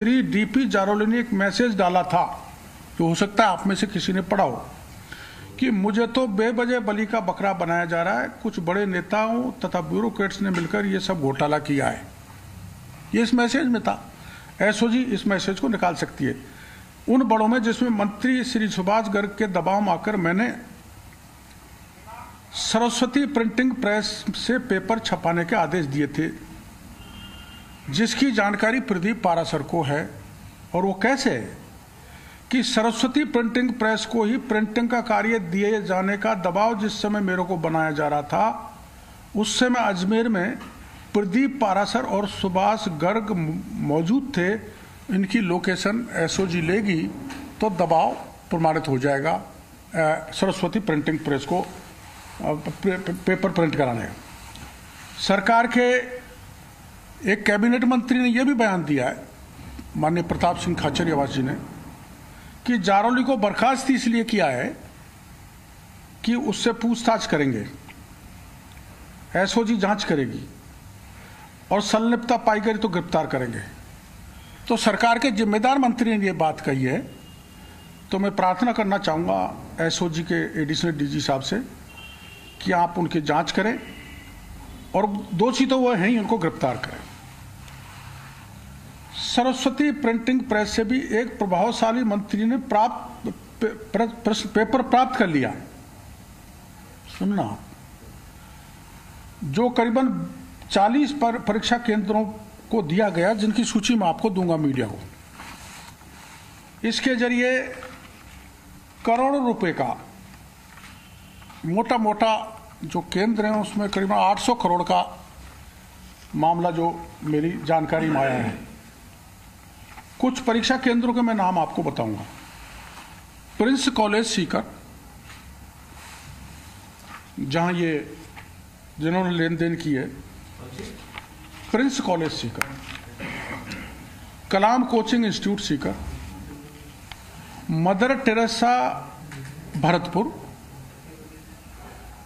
Shri DP Jaroli ने एक message डाला था, जो हो सकता है आप में से किसी ने पढ़ा हो, कि मुझे तो बेवजह बलि का बकरा बनाया जा रहा है। कुछ बड़े नेताओं तथा ब्यूरोक्रेट्स ने मिलकर ये सब घोटाला किया है। ये इस मैसेज में था। एसओजी इस मैसेज को निकाल सकती है। उन बड़ों में जिसमें मंत्री श्री सुभाष गर्ग के दबाव में आकर मैंने सरस्वती प्रिंटिंग प्रेस से पेपर छपाने के आदेश दिए थे, जिसकी जानकारी प्रदीप पारासर को है। और वो कैसे है कि सरस्वती प्रिंटिंग प्रेस को ही प्रिंटिंग का कार्य दिए जाने का दबाव जिस समय मेरे को बनाया जा रहा था, उस समय अजमेर में प्रदीप पारासर और सुभाष गर्ग मौजूद थे। इनकी लोकेशन एसओजी लेगी तो दबाव प्रमाणित हो जाएगा सरस्वती प्रिंटिंग प्रेस को पेपर प्रिंट कराने। सरकार के एक कैबिनेट मंत्री ने यह भी बयान दिया है, माननीय प्रताप सिंह खाचरियावास जी ने, कि जारोली को बर्खास्त इसलिए किया है कि उससे पूछताछ करेंगे, एसओजी जांच करेगी और संलिप्तता पाई गई तो गिरफ्तार करेंगे। तो सरकार के जिम्मेदार मंत्री ने यह बात कही है, तो मैं प्रार्थना करना चाहूँगा एसओजी के एडिशनल डीजी साहब से कि आप उनकी जांच करें और दोषी तो वो हैं ही, उनको गिरफ्तार करें। सरस्वती प्रिंटिंग प्रेस से भी एक प्रभावशाली मंत्री ने पेपर प्राप्त कर लिया। सुनना, जो करीबन 40 परीक्षा केंद्रों को दिया गया, जिनकी सूची मैं आपको दूंगा मीडिया को। इसके जरिए करोड़ों रुपए का मोटा मोटा जो केंद्र है, उसमें करीबन 800 करोड़ का मामला जो मेरी जानकारी में आया है। कुछ परीक्षा केंद्रों के मैं नाम आपको बताऊंगा। प्रिंस कॉलेज सीकर, जहां ये जिन्होंने लेन देन की है, Prince College Sikar, Kalam Coaching Institute Sikar, Mother Teresa Bharatpur.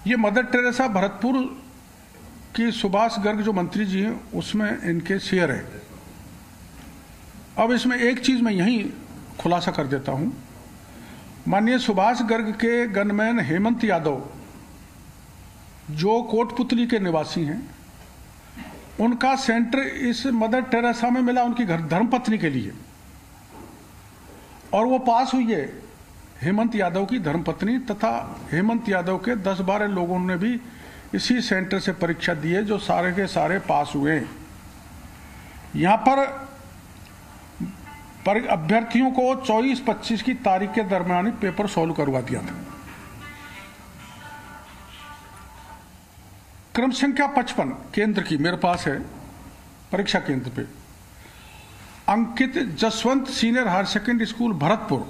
ये मदर टेरेसा भरतपुर की सुभाष गर्ग जो मंत्री जी हैं, उसमें इनके शेयर है। अब इसमें एक चीज मैं यहीं खुलासा कर देता हूं। माननीय सुभाष गर्ग के गनमैन हेमंत यादव, जो कोटपुतली के निवासी हैं, उनका सेंटर इस मदर टेरेसा में मिला उनकी धर्मपत्नी के लिए, और वो पास हुई है हेमंत यादव की धर्मपत्नी, तथा हेमंत यादव के 10-12 लोगों ने भी इसी सेंटर से परीक्षा दी है, जो सारे के सारे पास हुए हैं। यहां पर अभ्यर्थियों को 24-25 की तारीख के दरमियान ही पेपर सॉल्व करवा दिया था। क्रम संख्या 55 केंद्र की मेरे पास है परीक्षा केंद्र पे, Ankit Jaswant senior higher secondary school Bharatpur.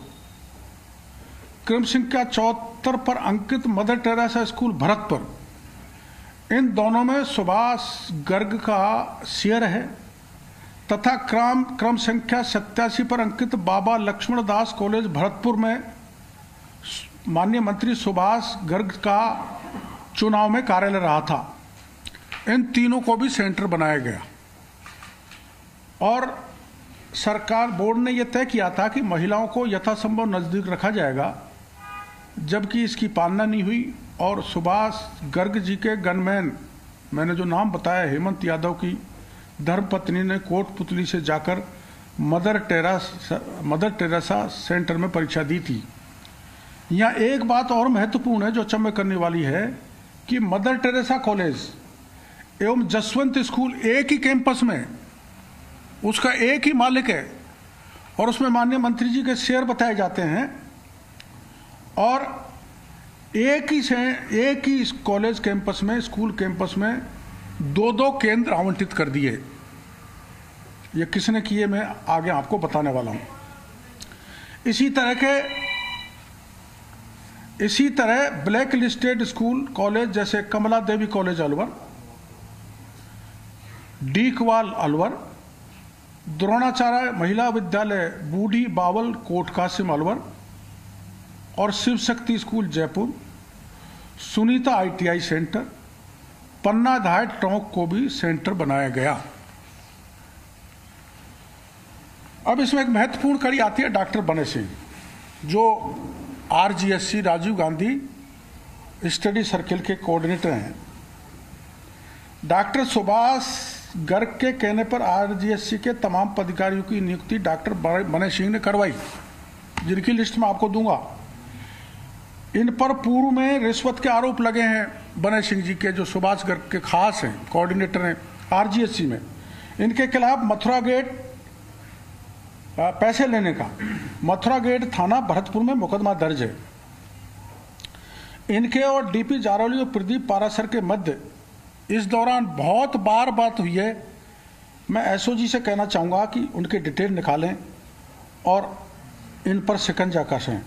क्रम संख्या 74 पर Ankit mother Teresa school Bharatpur. इन दोनों में सुभाष गर्ग का शेयर है, तथा क्रम संख्या 87 पर अंकित बाबा लक्ष्मण दास कॉलेज भरतपुर में माननीय मंत्री सुभाष गर्ग का चुनाव में कार्यालय रहा था। इन तीनों को भी सेंटर बनाया गया, और सरकार बोर्ड ने यह तय किया था कि महिलाओं को यथासंभव नजदीक रखा जाएगा, जबकि इसकी पालना नहीं हुई। और सुभाष गर्ग जी के गनमैन, मैंने जो नाम बताया, हेमंत यादव की धर्मपत्नी ने कोटपुतली से जाकर मदर टेरेसा सेंटर में परीक्षा दी थी। यहाँ एक बात और महत्वपूर्ण है जो अचंभे करने वाली है, कि मदर टेरेसा कॉलेज एवं जसवंत स्कूल एक ही कैंपस में, उसका एक ही मालिक है, और उसमें माननीय मंत्री जी के शेयर बताए जाते हैं, और एक ही कॉलेज कैंपस में, स्कूल कैंपस में 2-2 केंद्र आवंटित कर दिए। ये किसने किए, मैं आगे आपको बताने वाला हूं। इसी तरह ब्लैक लिस्टेड स्कूल कॉलेज जैसे कमला देवी कॉलेज अलवर, डीकवाल अलवर, द्रोणाचार्य महिला विद्यालय बूढ़ी बावल कोट कासिम अलवर, और Shiv Shakti school Jaipur, Sunita ITI centre, Panna DIET Tonk को भी सेंटर बनाया गया। अब इसमें एक महत्वपूर्ण कड़ी आती है डॉक्टर बने सिंह, जो RGSC Rajiv Gandhi study circle के कोऑर्डिनेटर हैं। डॉक्टर सुभाष गर्ग के कहने पर RGSC के तमाम पदाधिकारियों की नियुक्ति डॉक्टर बने सिंह ने करवाई, जिनकी लिस्ट मैं आपको दूंगा। इन पर पूर्व में रिश्वत के आरोप लगे हैं बने सिंह जी के, जो सुभाष गर्ग के खास हैं, कोऑर्डिनेटर हैं RGSC में। इनके खिलाफ मथुरा गेट पैसे लेने का मथुरा गेट थाना भरतपुर में मुकदमा दर्ज है। इनके और DP जारौली और प्रदीप पारासर के मध्य इस दौरान बहुत बार बात हुई है। मैं SOG से कहना चाहूँगा कि उनके डिटेल निकालें और इन पर शिकंजा कसें।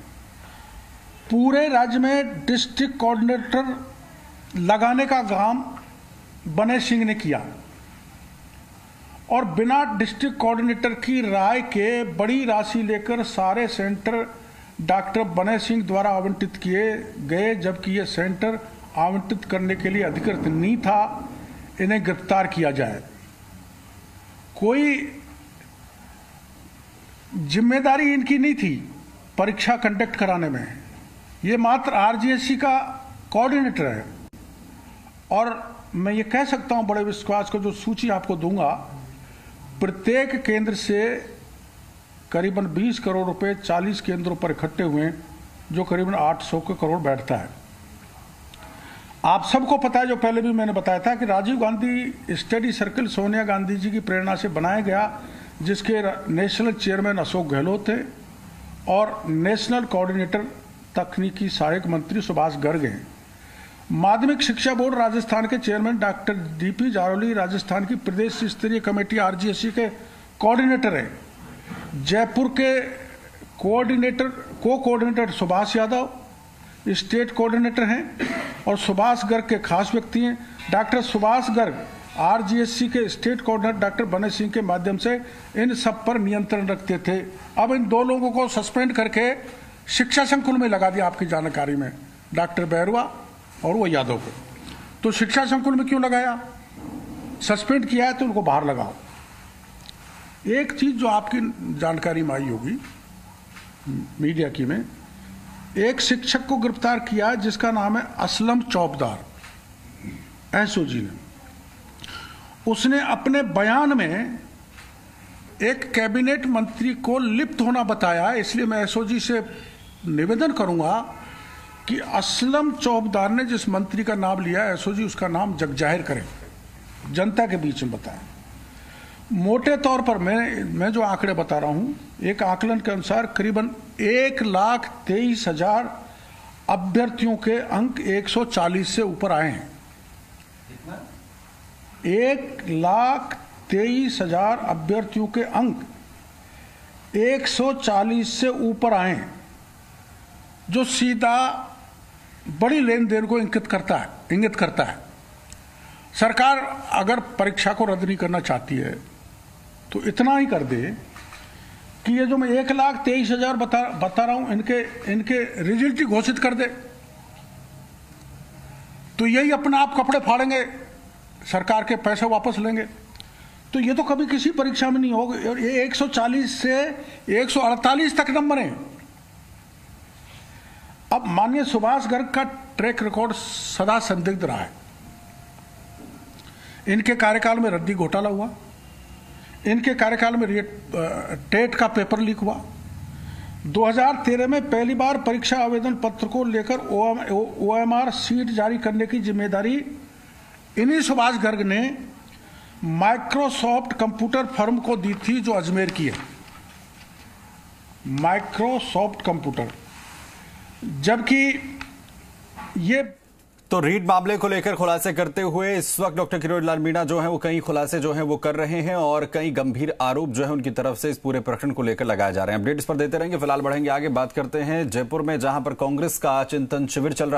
पूरे राज्य में डिस्ट्रिक्ट कोऑर्डिनेटर लगाने का काम बने सिंह ने किया और बिना डिस्ट्रिक्ट कोऑर्डिनेटर की राय के बड़ी राशि लेकर सारे सेंटर डॉक्टर बने सिंह द्वारा आवंटित किए गए, जबकि ये सेंटर आवंटित करने के लिए अधिकृत नहीं था। इन्हें गिरफ्तार किया जाए। कोई जिम्मेदारी इनकी नहीं थी परीक्षा कंडक्ट कराने में, ये मात्र RGSC का कोऑर्डिनेटर है। और मैं ये कह सकता हूं बड़े विश्वास को, जो सूची आपको दूंगा, प्रत्येक केंद्र से करीबन 20 करोड़ रुपए 40 केंद्रों पर इकट्ठे हुए, जो करीबन 800 करोड़ बैठता है। आप सबको पता है, जो पहले भी मैंने बताया था, कि राजीव गांधी स्टडी सर्किल सोनिया गांधी जी की प्रेरणा से बनाया गया, जिसके नेशनल चेयरमैन अशोक गहलोत थे और नेशनल कोऑर्डिनेटर तकनीकी सहायक मंत्री सुभाष गर्ग हैं। माध्यमिक शिक्षा बोर्ड राजस्थान के chairman doctor DP Jarauli Rajasthan की प्रदेश स्तरीय कमेटी RGSC के कोऑर्डिनेटर हैं। जयपुर के coordinator Subhash Yadav state coordinator हैं और सुभाष गर्ग के खास व्यक्ति हैं। डॉक्टर सुभाष गर्ग RGSC के स्टेट कोऑर्डिनेटर डॉक्टर बने सिंह के माध्यम से इन सब पर नियंत्रण रखते थे। अब इन दो लोगों को सस्पेंड करके शिक्षा संकुल में लगा दिया। आपकी जानकारी में डॉक्टर बैरवा और वो यादव को, तो शिक्षा संकुल में क्यों लगाया? सस्पेंड किया है तो उनको बाहर लगाओ। एक चीज जो आपकी जानकारी में आई होगी मीडिया की में, एक शिक्षक को गिरफ्तार किया जिसका नाम है असलम चौबदार, SOG ने। उसने अपने बयान में एक कैबिनेट मंत्री को लिप्त होना बताया। इसलिए मैं SOG से निवेदन करूंगा कि असलम चौबदार ने जिस मंत्री का नाम लिया, SOG उसका नाम जग जाहिर करें, जनता के बीच में बताएं। मोटे तौर पर मैं जो आंकड़े बता रहा हूं, एक आकलन के अनुसार करीबन 1,23,000 अभ्यर्थियों के अंक 140 से ऊपर आए हैं। 1,23,000 अभ्यर्थियों के अंक 140 से ऊपर आए हैं, जो सीधा बड़ी लेन देन को इंगित करता है। सरकार अगर परीक्षा को रद्द नहीं करना चाहती है तो इतना ही कर दे कि ये जो मैं 1,23,000 बता रहा हूं, इनके रिजल्ट ही घोषित कर दे, तो यही अपने आप कपड़े फाड़ेंगे, सरकार के पैसे वापस लेंगे। तो ये तो कभी किसी परीक्षा में नहीं होगा। और ये 140 से 148 तक नंबर है। अब माननीय सुभाष गर्ग का ट्रैक रिकॉर्ड सदा संदिग्ध रहा है। इनके कार्यकाल में रद्दी घोटाला हुआ, इनके कार्यकाल में टेट का पेपर लीक हुआ। 2013 में पहली बार परीक्षा आवेदन पत्र को लेकर OMR सीट जारी करने की जिम्मेदारी इन्हीं सुभाष गर्ग ने माइक्रोसॉफ्ट कंप्यूटर फर्म को दी थी, जो अजमेर की है, माइक्रोसॉफ्ट कंप्यूटर। जबकि ये तो रीट मामले को लेकर खुलासे करते हुए इस वक्त डॉक्टर किरोड़ी लाल मीणा जो है वो कई खुलासे जो है वो कर रहे हैं और कई गंभीर आरोप जो है उनकी तरफ से इस पूरे प्रकरण को लेकर लगाए जा रहे हैं। अपडेट इस पर देते रहेंगे। फिलहाल बढ़ेंगे आगे, बात करते हैं जयपुर में, जहां पर कांग्रेस का चिंतन शिविर चल रहा है।